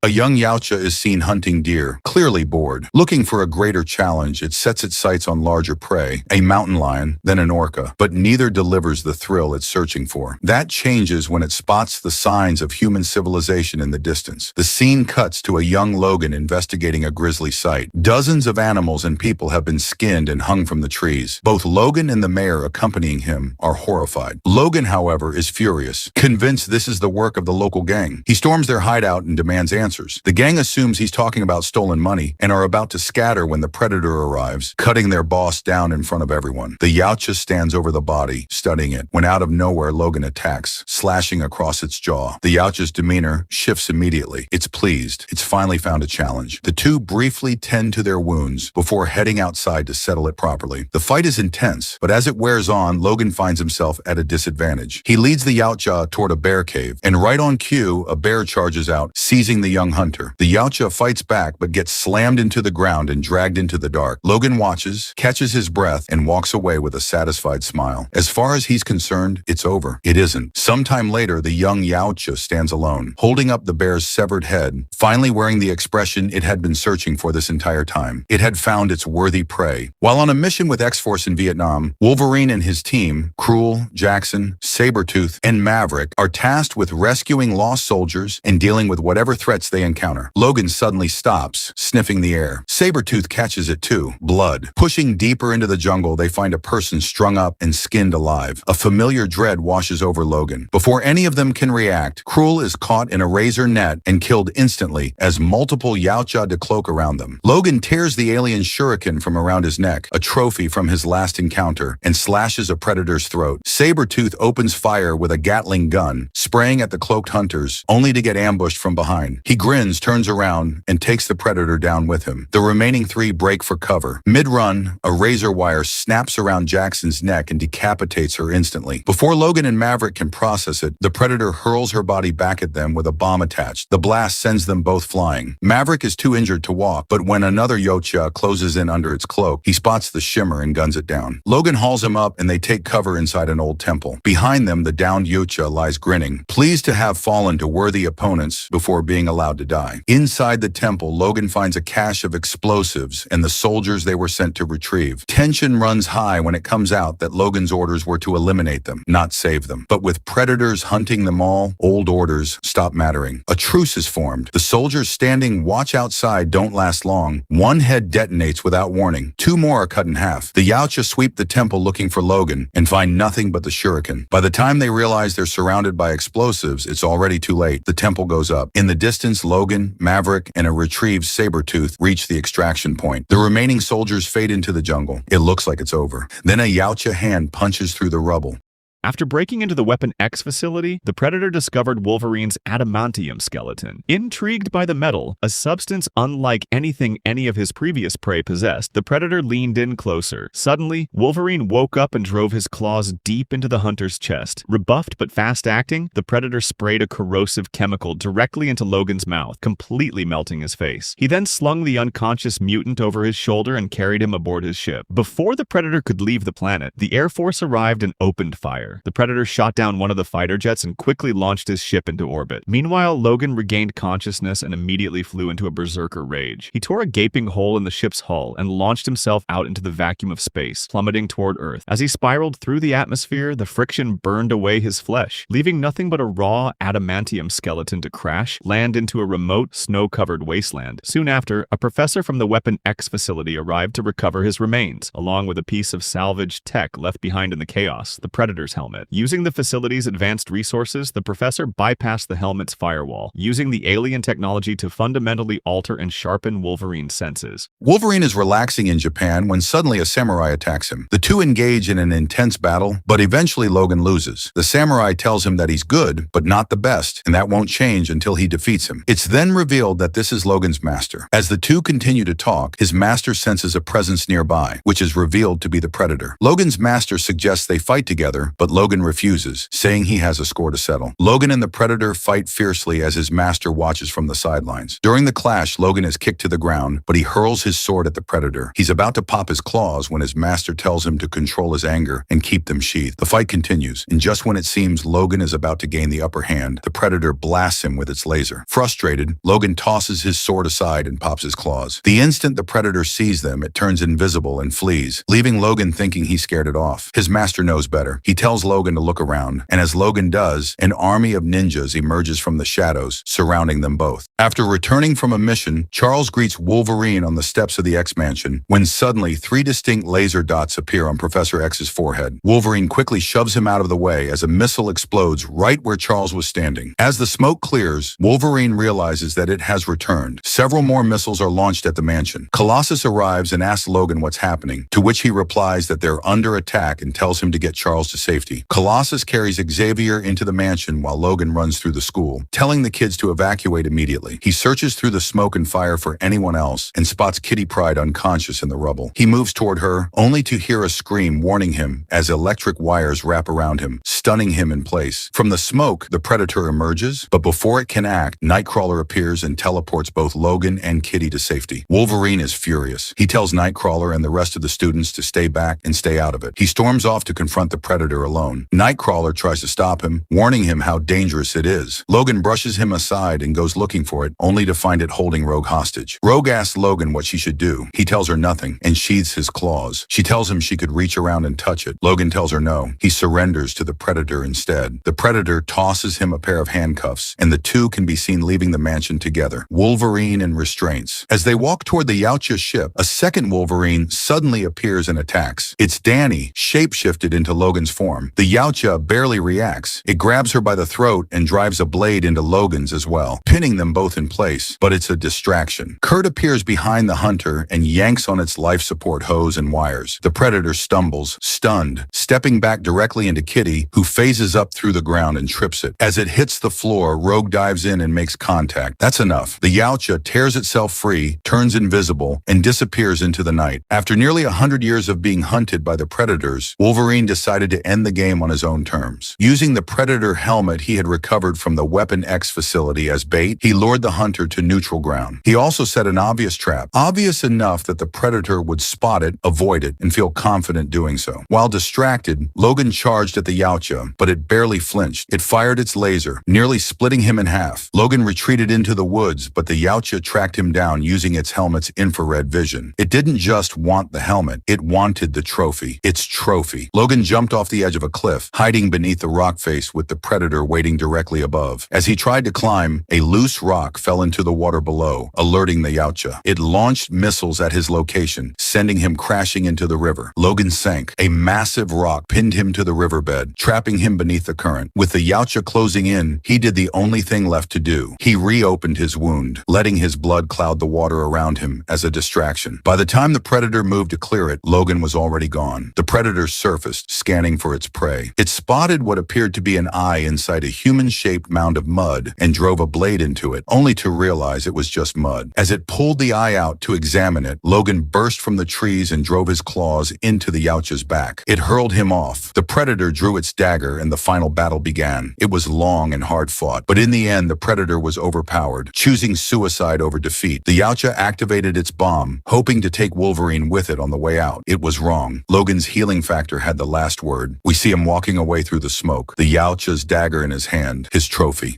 A young Yautja is seen hunting deer, clearly bored. Looking for a greater challenge, it sets its sights on larger prey, a mountain lion, then an orca, but neither delivers the thrill it's searching for. That changes when it spots the signs of human civilization in the distance. The scene cuts to a young Logan investigating a grisly sight. Dozens of animals and people have been skinned and hung from the trees. Both Logan and the mayor accompanying him are horrified. Logan, however, is furious, convinced this is the work of the local gang. He storms their hideout and demands answers. The gang assumes he's talking about stolen money and are about to scatter when the predator arrives, cutting their boss down in front of everyone. The Yautja stands over the body, studying it, when out of nowhere Logan attacks, slashing across its jaw. The Yautja's demeanor shifts immediately. It's pleased. It's finally found a challenge. The two briefly tend to their wounds before heading outside to settle it properly. The fight is intense, but as it wears on, Logan finds himself at a disadvantage. He leads the Yautja toward a bear cave, and right on cue, a bear charges out, seizing the young hunter. The Yautja fights back, but gets slammed into the ground and dragged into the dark. Logan watches, catches his breath, and walks away with a satisfied smile. As far as he's concerned, it's over. It isn't. Sometime later, the young Yautja stands alone, holding up the bear's severed head, finally wearing the expression it had been searching for this entire time. It had found its worthy prey. While on a mission with X-Force in Vietnam, Wolverine and his team, Cruel, Jackson, Sabretooth, and Maverick, are tasked with rescuing lost soldiers and dealing with whatever threats they encounter. Logan suddenly stops, sniffing the air. Sabretooth catches it too. Blood. Pushing deeper into the jungle, they find a person strung up and skinned alive. A familiar dread washes over Logan. Before any of them can react, Cruel is caught in a razor net and killed instantly as multiple Yautja decloak around them. Logan tears the alien shuriken from around his neck, a trophy from his last encounter, and slashes a predator's throat. Sabretooth opens fire with a Gatling gun, spraying at the cloaked hunters, only to get ambushed from behind. He grins, turns around, and takes the predator down with him. The remaining three break for cover. Mid-run, a razor wire snaps around Jackson's neck and decapitates her instantly. Before Logan and Maverick can process it, the predator hurls her body back at them with a bomb attached. The blast sends them both flying. Maverick is too injured to walk, but when another Yautja closes in under its cloak, he spots the shimmer and guns it down. Logan hauls him up and they take cover inside an old temple. Behind them, the downed Yautja lies grinning, pleased to have fallen to worthy opponents before being allowed to die. Inside the temple, Logan finds a cache of explosives and the soldiers they were sent to retrieve. Tension runs high when it comes out that Logan's orders were to eliminate them, not save them. But with predators hunting them all, old orders stop mattering. A truce is formed. The soldiers standing watch outside don't last long. One head detonates without warning. Two more are cut in half. The Yautja sweep the temple looking for Logan and find nothing but the shuriken. By the time they realize they're surrounded by explosives, it's already too late. The temple goes up. In the distance, Logan, Maverick, and a retrieved Sabretooth reach the extraction point. The remaining soldiers fade into the jungle. It looks like it's over. Then a Yautja hand punches through the rubble. After breaking into the Weapon X facility, the Predator discovered Wolverine's adamantium skeleton. Intrigued by the metal, a substance unlike anything any of his previous prey possessed, the Predator leaned in closer. Suddenly, Wolverine woke up and drove his claws deep into the hunter's chest. Rebuffed but fast-acting, the Predator sprayed a corrosive chemical directly into Logan's mouth, completely melting his face. He then slung the unconscious mutant over his shoulder and carried him aboard his ship. Before the Predator could leave the planet, the Air Force arrived and opened fire. The Predator shot down one of the fighter jets and quickly launched his ship into orbit. Meanwhile, Logan regained consciousness and immediately flew into a berserker rage. He tore a gaping hole in the ship's hull and launched himself out into the vacuum of space, plummeting toward Earth. As he spiraled through the atmosphere, the friction burned away his flesh, leaving nothing but a raw adamantium skeleton to crash, land into a remote, snow-covered wasteland. Soon after, a professor from the Weapon X facility arrived to recover his remains, along with a piece of salvaged tech left behind in the chaos, the Predator's helmet. Using the facility's advanced resources, the professor bypassed the helmet's firewall, using the alien technology to fundamentally alter and sharpen Wolverine's senses. Wolverine is relaxing in Japan when suddenly a samurai attacks him. The two engage in an intense battle, but eventually Logan loses. The samurai tells him that he's good, but not the best, and that won't change until he defeats him. It's then revealed that this is Logan's master. As the two continue to talk, his master senses a presence nearby, which is revealed to be the Predator. Logan's master suggests they fight together, but but Logan refuses, saying he has a score to settle. Logan and the Predator fight fiercely as his master watches from the sidelines. During the clash, Logan is kicked to the ground, but he hurls his sword at the Predator. He's about to pop his claws when his master tells him to control his anger and keep them sheathed. The fight continues, and just when it seems Logan is about to gain the upper hand, the Predator blasts him with its laser. Frustrated, Logan tosses his sword aside and pops his claws. The instant the Predator sees them, it turns invisible and flees, leaving Logan thinking he scared it off. His master knows better. He tells Logan to look around, and as Logan does, an army of ninjas emerges from the shadows, surrounding them both. After returning from a mission, Charles greets Wolverine on the steps of the X-Mansion, when suddenly 3 distinct laser dots appear on Professor X's forehead. Wolverine quickly shoves him out of the way as a missile explodes right where Charles was standing. As the smoke clears, Wolverine realizes that it has returned. Several more missiles are launched at the mansion. Colossus arrives and asks Logan what's happening, to which he replies that they're under attack and tells him to get Charles to safety. Colossus carries Xavier into the mansion while Logan runs through the school, telling the kids to evacuate immediately. He searches through the smoke and fire for anyone else and spots Kitty Pryde unconscious in the rubble. He moves toward her, only to hear a scream warning him as electric wires wrap around him, stunning him in place. From the smoke, the Predator emerges, but before it can act, Nightcrawler appears and teleports both Logan and Kitty to safety. Wolverine is furious. He tells Nightcrawler and the rest of the students to stay back and stay out of it. He storms off to confront the Predator alone. Nightcrawler tries to stop him, warning him how dangerous it is. Logan brushes him aside and goes looking for it, only to find it holding Rogue hostage. Rogue asks Logan what she should do. He tells her nothing and sheathes his claws. She tells him she could reach around and touch it. Logan tells her no. He surrenders to the Predator instead. The Predator tosses him a pair of handcuffs, and the two can be seen leaving the mansion together, Wolverine in restraints. As they walk toward the Yautja ship, a second Wolverine suddenly appears and attacks. It's Danny, shapeshifted into Logan's form. The Yautja barely reacts. It grabs her by the throat and drives a blade into Logan's as well, pinning them both in place, but it's a distraction. Kurt appears behind the Hunter and yanks on its life support hose and wires. The Predator stumbles, stunned, stepping back directly into Kitty, who phases up through the ground and trips it. As it hits the floor, Rogue dives in and makes contact. That's enough. The Yautja tears itself free, turns invisible, and disappears into the night. After nearly 100 years of being hunted by the Predators, Wolverine decided to end the game on his own terms. Using the Predator helmet he had recovered from the Weapon X facility as bait, he lured the Hunter to neutral ground. He also set an obvious trap, obvious enough that the Predator would spot it, avoid it, and feel confident doing so. While distracted, Logan charged at the Yautja, but it barely flinched. It fired its laser, nearly splitting him in half. Logan retreated into the woods, but the Yautja tracked him down using its helmet's infrared vision. It didn't just want the helmet, it wanted the trophy. Its trophy. Logan jumped off the edge of a cliff, hiding beneath the rock face with the Predator waiting directly above. As he tried to climb, a loose rock fell into the water below, alerting the Yautja. It launched missiles at his location, sending him crashing into the river. Logan sank. A massive rock pinned him to the riverbed, trapping him beneath the current. With the Yautja closing in, he did the only thing left to do. He reopened his wound, letting his blood cloud the water around him as a distraction. By the time the Predator moved to clear it, Logan was already gone. The Predator surfaced, scanning for its prey. It spotted what appeared to be an eye inside a human-shaped mound of mud and drove a blade into it, only to realize it was just mud. As it pulled the eye out to examine it, Logan burst from the trees and drove his claws into the Yautja's back. It hurled him off. The Predator drew its dagger and the final battle began. It was long and hard-fought, but in the end, the Predator was overpowered, choosing suicide over defeat. The Yautja activated its bomb, hoping to take Wolverine with it on the way out. It was wrong. Logan's healing factor had the last word. We see him walking away through the smoke, the Yautja's dagger in his hand, his trophy.